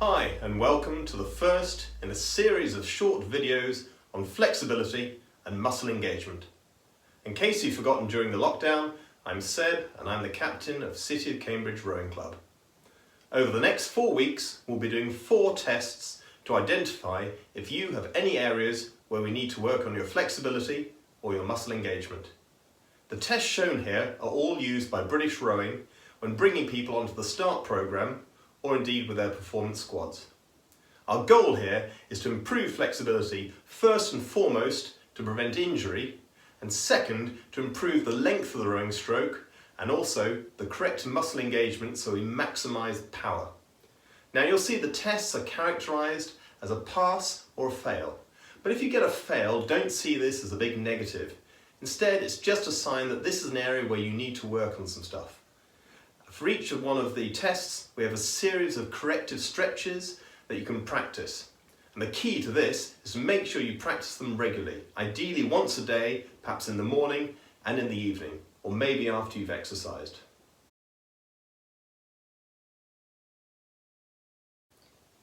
Hi and welcome to the first in a series of short videos on flexibility and muscle engagement. In case you've forgotten during the lockdown, I'm Seb and I'm the captain of City of Cambridge Rowing Club. Over the next 4 weeks we'll be doing 4 tests to identify if you have any areas where we need to work on your flexibility or your muscle engagement. The tests shown here are all used by British Rowing when bringing people onto the START programme or indeed with their performance squads. Our goal here is to improve flexibility first and foremost to prevent injury, and second to improve the length of the rowing stroke and also the correct muscle engagement so we maximise power. Now you'll see the tests are characterised as a pass or a fail, but if you get a fail, don't see this as a big negative. Instead, it's just a sign that this is an area where you need to work on some stuff. For each of one of the tests, we have a series of corrective stretches that you can practice. And the key to this is to make sure you practice them regularly, ideally once a day, perhaps in the morning and in the evening, or maybe after you've exercised.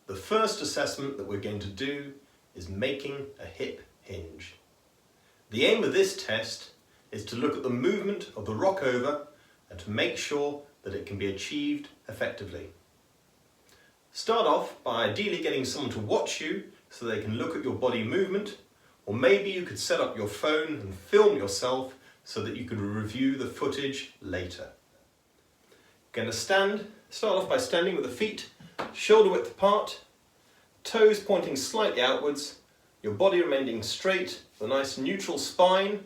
The first assessment that we're going to do is making a hip hinge. The aim of this test is to look at the movement of the rock over and to make sure that it can be achieved effectively. Start off by ideally getting someone to watch you so they can look at your body movement, or maybe you could set up your phone and film yourself so that you could review the footage later. You're going to start off by standing with the feet shoulder width apart, toes pointing slightly outwards, your body remaining straight with a nice neutral spine,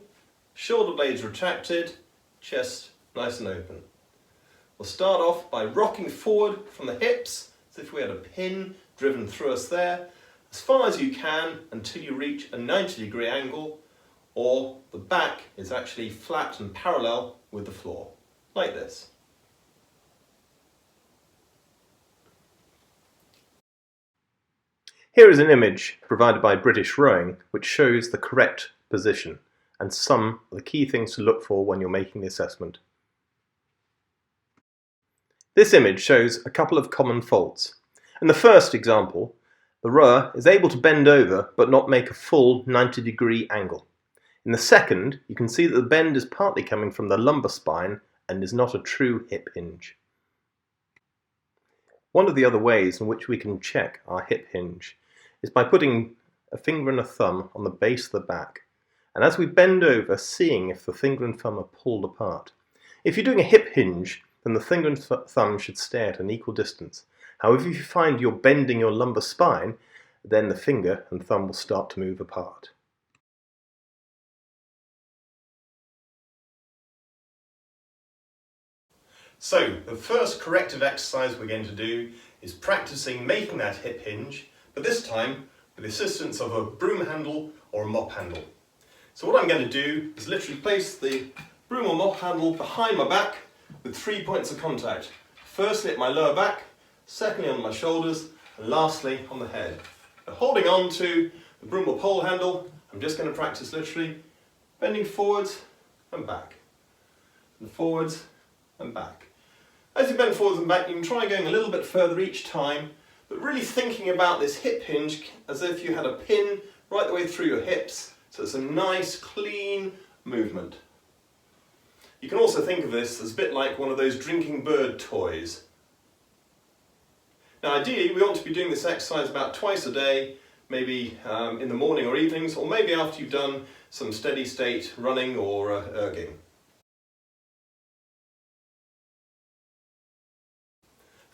shoulder blades retracted, chest nice and open. We'll start off by rocking forward from the hips, as if we had a pin driven through us there, as far as you can until you reach a 90-degree angle, or the back is actually flat and parallel with the floor, like this. Here is an image provided by British Rowing which shows the correct position and some of the key things to look for when you're making the assessment. This image shows a couple of common faults. In the first example, the rower is able to bend over but not make a full 90-degree angle. In the second, you can see that the bend is partly coming from the lumbar spine and is not a true hip hinge. One of the other ways in which we can check our hip hinge is by putting a finger and a thumb on the base of the back, and as we bend over, seeing if the finger and thumb are pulled apart. If you're doing a hip hinge, then the finger and thumb should stay at an equal distance. However, if you find you're bending your lumbar spine, then the finger and thumb will start to move apart. So, the first corrective exercise we're going to do is practicing making that hip hinge, but this time with the assistance of a broom handle or a mop handle. So what I'm going to do is literally place the broom or mop handle behind my back with 3 points of contact. Firstly at my lower back, secondly on my shoulders, and lastly on the head. Now, holding on to the broom or pole handle, I'm just going to practice literally bending forwards and back, and forwards and back. As you bend forwards and back, you can try going a little bit further each time, but really thinking about this hip hinge as if you had a pin right the way through your hips, so it's a nice clean movement. You can also think of this as a bit like one of those drinking bird toys. Now ideally we want to be doing this exercise about twice a day, maybe in the morning or evenings, or maybe after you've done some steady state running or erging.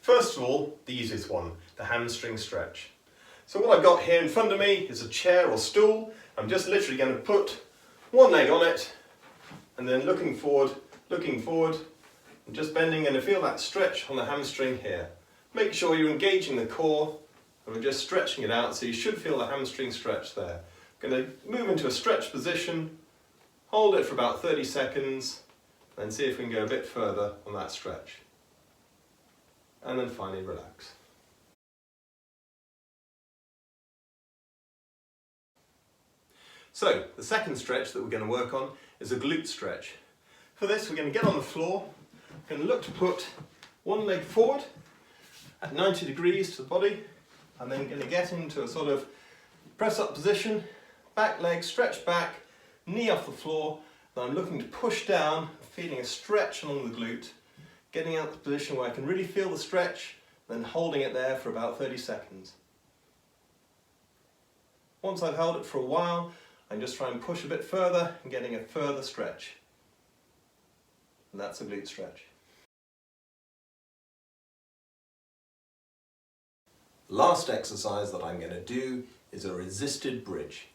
First of all, the easiest one, the hamstring stretch. So what I've got here in front of me is a chair or stool. I'm just literally going to put one leg on it and then looking forward, and just bending, and feel that stretch on the hamstring here. Make sure you're engaging the core and we're just stretching it out, so you should feel the hamstring stretch there. I'm going to move into a stretch position, hold it for about 30 seconds, and see if we can go a bit further on that stretch. And then finally relax. So, the second stretch that we're going to work on is a glute stretch. For this, we're going to get on the floor, we're going to look to put one leg forward at 90 degrees to the body, I'm then going to get into a sort of press up position, back leg stretched back, knee off the floor, then I'm looking to push down, feeling a stretch along the glute, getting out the position where I can really feel the stretch, then holding it there for about 30 seconds. Once I've held it for a while, I just try and push a bit further and getting a further stretch. And that's a glute stretch. Last exercise that I'm going to do is a resisted bridge.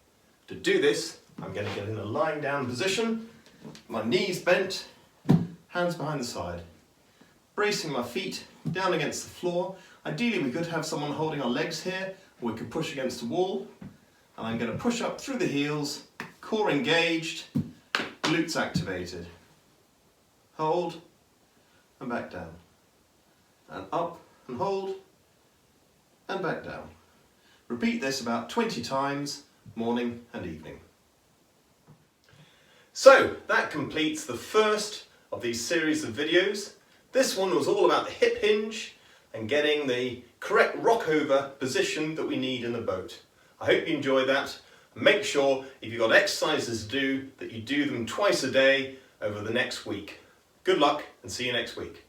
To do this, I'm going to get in a lying down position, my knees bent, hands behind the side, bracing my feet down against the floor. Ideally we could have someone holding our legs here, or we could push against the wall. And I'm going to push up through the heels, core engaged, glutes activated. Hold and back down. And up and hold and back down. Repeat this about 20 times, morning and evening. So that completes the first of these series of videos. This one was all about the hip hinge and getting the correct rockover position that we need in the boat. I hope you enjoyed that. Make sure if you've got exercises to do that you do them twice a day over the next week. Good luck and see you next week.